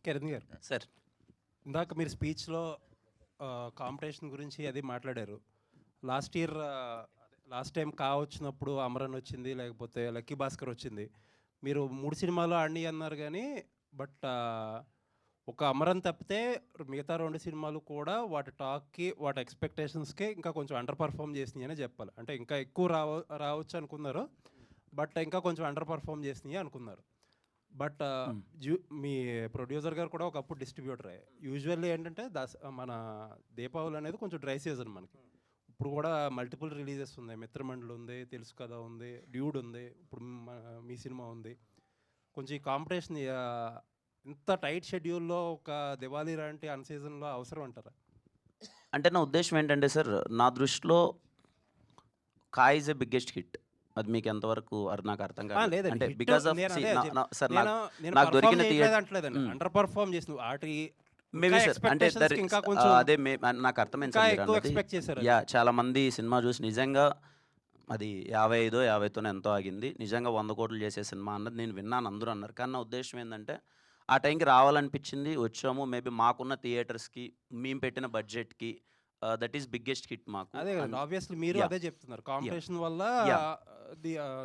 Kiran garu, sir ఇందాక మీరు స్పీచ్లో competition గురించి అది మాట్లాడారు. లాస్ట్ ఇయర్ లాస్ట్ టైం వచ్చినప్పుడు అమరన్ వచ్చింది, లేకపోతే లక్కీ భాస్కర్ వచ్చింది. మీరు 3 సినిమాలు ఆడినాయి అన్నారు కానీ బట్ ఒక అమరన్ తప్పితే మిగతా 2 సినిమాలు కూడా వాటి టాక్కి వాటి ఎక్స్పెక్టేషన్స్కి ఇంకా కొంచెం అండర్ పర్ఫామ్ చేసినాయి అనే చెప్పాలి. అంటే ఇంకా ఎక్కువ రావచ్చు అనుకున్నారు, బట్ ఇంకా కొంచెం అండర్ పర్ఫామ్ చేసినాయి అనుకున్నారు. బట్ మీ ప్రొడ్యూసర్ గారు కూడా ఒకప్పుడు డిస్ట్రిబ్యూటరే. యూజువల్లీ ఏంటంటే మన దీపావళి అనేది కొంచెం డ్రై సీజన్ మనకి. ఇప్పుడు కూడా మల్టిపుల్ రిలీజెస్ ఉన్నాయి. మిత్రమండలి ఉంది, తెలుసు కదా ఉంది, డ్యూడ్ ఉంది, ఇప్పుడు మీ సినిమా ఉంది. కొంచెం ఈ కాంపిటీషన్ ఇంత టైట్ షెడ్యూల్లో ఒక దివాళీ లాంటి అన్ సీజన్లో అవసరం అంటారా? అంటే నా ఉద్దేశం ఏంటంటే సార్, నా దృష్టిలో కాయ్ ఈజ్ ఎ బిగ్గెస్ట్ హిట్. అది మీకు ఎంతవరకు నాకు అర్థం కాదు. అంటే బికాస్ ఆఫ్ సార్ నాకు దొరికిన అండర్ పర్ఫామ్ చేసిన వాటి మేబీ సార్, అంటే అదే నాకు అర్థమైంది. యా, చాలా మంది సినిమా చూసి నిజంగా అది 55 50తోనే ఎంతో ఆగింది, నిజంగా 100 కోట్లు చేసే సినిమా అన్నది నేను విన్నాను, అందరూ అన్నారు. కానీ నా ఉద్దేశం ఏంటంటే ఆ టైంకి రావాలనిపించింది, వచ్చాము. మేబీ మాకున్న థియేటర్స్కి, మేము పెట్టిన బడ్జెట్కి దట్ ఈస్ బిగ్గెస్ట్ హిట్ మాకు. అదే ఆబ్వియస్లీ మీరు అదే చెప్తున్నారు, కాంపిటీషన్ వల్ల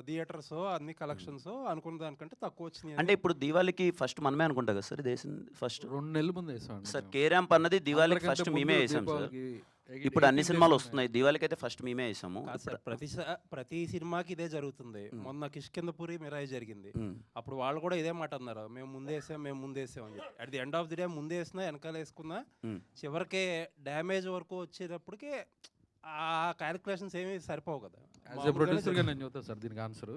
థియేటర్స్ అన్ని కలెక్షన్స్ అనుకున్న దానికంటే తక్కువ వచ్చినాయి. అంటే ఇప్పుడు దివాళీకి ఫస్ట్ మనమే అనుకుంటా కదా సార్, ఇది ఫస్ట్ 2 నెలల ముందు వేసాం సార్. కేరాంప్ అన్నది దివాళీకి ఫస్ట్ మేమే వేసాం సార్. ఇప్పుడు అన్ని సినిమాలు వస్తున్నాయి, దివాళీకి అయితే ఫస్ట్ మేమే వేసాము. ప్రతి సినిమాకి ఇదే జరుగుతుంది. మొన్న కిష్కిందపురి మిరాయి జరిగింది, అప్పుడు వాళ్ళు కూడా ఇదే మాట అన్నారు, మేము ముందేసాం అని చెప్పి. At the end of the day ముందే వేసినా వెనకాల వేసుకున్నా చివరికి డ్యామేజ్ వరకు వచ్చేటప్పటికి ఆ క్యాలిక్యులేషన్స్ ఏమీ సరిపోవు కదా. యాజ్ ఎ ప్రొడ్యూసర్గా నేను చెప్తాను సార్ దీనికి ఆన్సర్.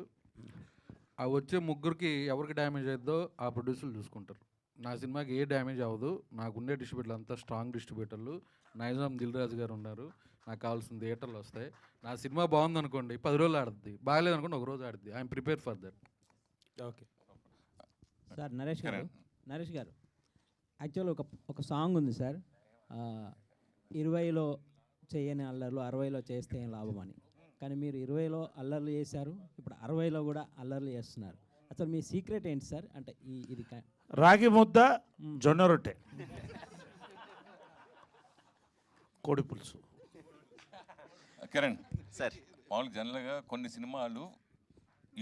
ఆ వచ్చే ముగ్గురికి ఎవరికి డ్యామేజ్ అవుతుందో ఆ ప్రొడ్యూసర్లు చూసుకుంటారు. నా సినిమాకి ఏ డ్యామేజ్ అవ్వదు, నాకుండే డిస్ట్రిబ్యూటర్లు అంతా స్ట్రాంగ్ డిస్ట్రిబ్యూటర్లు. నైజాం దిల్ రాజు గారు ఉన్నారు, నాకు కావాల్సిన థియేటర్లు వస్తాయి. నా సినిమా బాగుందనుకోండి 10 రోజులు ఆడుద్ది, బాగాలేదనుకోండి 1 రోజు ఆడుద్ది. I'm prepare for that. Okay sir. Naresh garu actual ఒక సాంగ్ ఉంది సార్, 20లో చేయని అల్లర్లు 60లో చేస్తే ఏం లాభం అని. కానీ మీరు 20లో అల్లర్లు చేశారు, ఇప్పుడు 60లో కూడా అల్లర్లు చేస్తున్నారు. అసలు మీ సీక్రెట్ ఏంటి సార్? అంటే ఇది రాగి ముద్ద, జొన్న రొట్టె, కోడి పులుసు. కిరణ్ సార్, మామూలుగా జనరల్గా కొన్ని సినిమాలు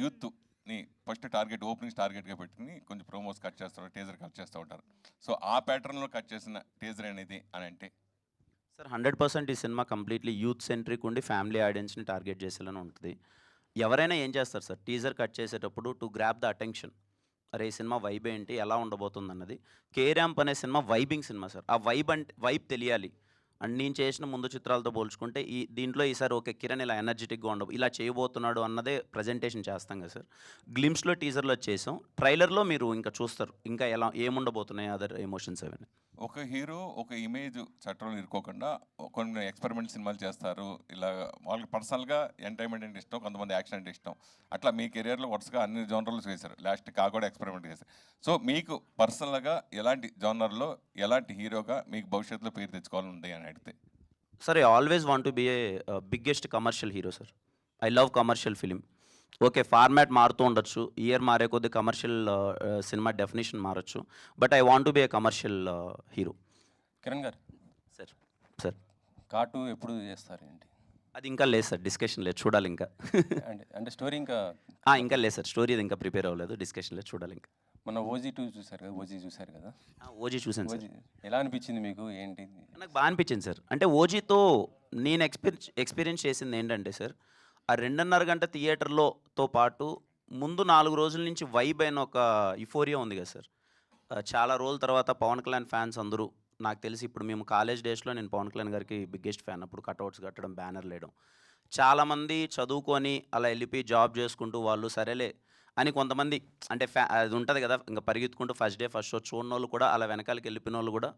యూత్ని ఫస్ట్ ఓపెనింగ్స్ టార్గెట్గా పెట్టుకుని కొంచెం ప్రోమోస్ కట్ చేస్తారు, టీజర్ కట్ చేస్తూ ఉంటారు. సో ఆ ప్యాటర్న్లో కట్ చేసిన టీజర్ అనేది అని అంటే సార్ 100% ఈ సినిమా కంప్లీట్లీ యూత్ సెంట్రిక్ ఉండి ఫ్యామిలీ ఆడియన్స్ని టార్గెట్ చేసేలానే ఉంటుంది. ఎవరైనా ఏం చేస్తారు సార్, టీజర్ కట్ చేసేటప్పుడు టు గ్రాప్ ద అటెన్షన్, అరే ఈ సినిమా వైబ్ ఏంటి, ఎలా ఉండబోతుంది అన్నది. కేరాంప్ అనే సినిమా వైబింగ్ సినిమా సార్. ఆ వైబ్ తెలియాలి. అండ్ నేను చేసిన ముందు చిత్రాలతో పోల్చుకుంటే దీంట్లో ఈసారి ఓకే కిరణ్ ఇలా ఎనర్జెటిక్గా ఇలా చేయబోతున్నాడు అన్నదే ప్రజెంటేషన్ చేస్తాం కదా సార్. గ్లిమ్స్లో టీజర్లో చేసాం, ట్రైలర్లో మీరు ఇంకా చూస్తారు ఇంకా ఏముండబోతున్నాయి అదర్ ఎమోషన్స్ అవన్నీ. ఒక హీరో ఒక ఇమేజ్ చట్టంలో ఇరుకోకుండా కొన్ని ఎక్స్పెరిమెంట్ సినిమాలు చేస్తారు. ఇలా వాళ్ళకి పర్సనల్గా ఎంటర్టైన్మెంట్ అంటే ఇష్టం, కొంతమంది యాక్షన్ అంటే ఇష్టం. అట్లా మీ కెరియర్లో వరుసగా అన్ని జోనర్లు చేశారు, లాస్ట్ కూడా ఎక్స్పెరిమెంట్ చేశారు. సో మీకు పర్సనల్గా ఎలాంటి జోనర్లో ఎలాంటి హీరోగా మీకు భవిష్యత్తులో పేరు తెచ్చుకోవాలని ఉంది అని అడిగితే? Sir, I always want to be a biggest commercial hero sir. I love commercial film. Okay, format మారుతూ ఉండొచ్చు, ఇయర్ మారే కొద్ది కమర్షియల్ సినిమా డెఫినేషన్ మారచ్చు, but I want to be a commercial hero. Kiran garu sir cart ఎప్పుడు చేస్తారు ఏంటి? అది ఇంకా లేదు సార్, డిస్కషన్ లేదు, చూడాలి ఇంకా. అంటే స్టోరీ ఇంకా లేదు సార్, స్టోరీ అది ఇంకా ప్రిపేర్ అవ్వలేదు, డిస్కషన్ లేదు, చూడాలి ఇంకా. మన ఓజీ 2 చూసారు కదా, ఓజీ చూసారు కదా? ఓజీ చూసాను సార్. ఎలా అనిపించింది మీకు? ఏంటి? నాకు బాగా అనిపించింది సార్. అంటే ఓజీతో నేను ఎక్స్పీరియన్స్ చేసింది ఏంటంటే సార్, ఆ 2.5 గంట థియేటర్లోతో పాటు ముందు 4 రోజుల నుంచి వైబ్ అయిన ఒక యుఫోరియా ఉంది కదా సార్. చాలా రోజుల తర్వాత పవన్ కళ్యాణ్ ఫ్యాన్స్ అందరూ, నాకు తెలిసి ఇప్పుడు మేము కాలేజ్ డేస్లో నేను పవన్ కళ్యాణ్ గారికి బిగ్గెస్ట్ ఫ్యాన్. అప్పుడు కట్అవుట్స్ కట్టడం, బ్యానర్లు వేయడం, చాలామంది చదువుకొని అలా వెళ్ళిపోయి జాబ్ చేసుకుంటూ వాళ్ళు సరేలే అని కొంతమంది, అంటే అది ఉంటుంది కదా, ఇంకా పరిగెత్తుకుంటూ ఫస్ట్ డే ఫస్ట్ షో చూడని వాళ్ళు కూడా అలా వెనకాలకి వెళ్ళిపోయిన వాళ్ళు కూడా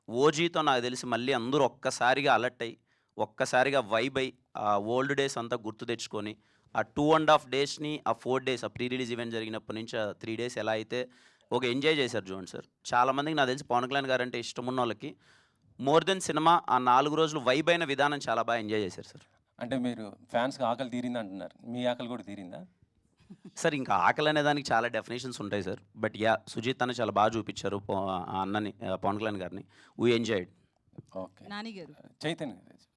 ఓజీతో నాకు తెలిసి మళ్ళీ అందరూ ఒక్కసారిగా అలర్ట్ అయ్యి ఒక్కసారిగా వైబ్ అయ్యి ఆ ఓల్డ్ డేస్ అంతా గుర్తు తెచ్చుకొని ఆ 2.5 డేస్ని ఆ 4 డేస్ ఆ ప్రీ రిలీజ్ ఈవెంట్ జరిగినప్పటి నుంచి ఆ 3 డేస్ ఎలా అయితే ఒక ఎంజాయ్ చేశారు చూడండి సార్. చాలామందికి నాకు తెలిసి పవన్ కళ్యాణ్ గారు అంటే ఇష్టం ఉన్న వాళ్ళకి మోర్ దెన్ సినిమా ఆ 4 రోజులు వైబ్ అయిన విధానం చాలా బాగా ఎంజాయ్ చేశారు సార్. అంటే మీరు ఫ్యాన్స్కి ఆకలి తీరింది అంటున్నారు, మీ ఆకలి కూడా తీరిందా? సార్ ఇంకా ఆకలి అనే దానికి చాలా డెఫినేషన్స్ ఉంటాయి సార్. బట్ యా, సుజిత్ అన్న చాలా బాగా చూపించారు ఆ అన్నని, పవన్ కళ్యాణ్ గారిని. We enjoyed. ఓకే. నాని గారు చైతన్య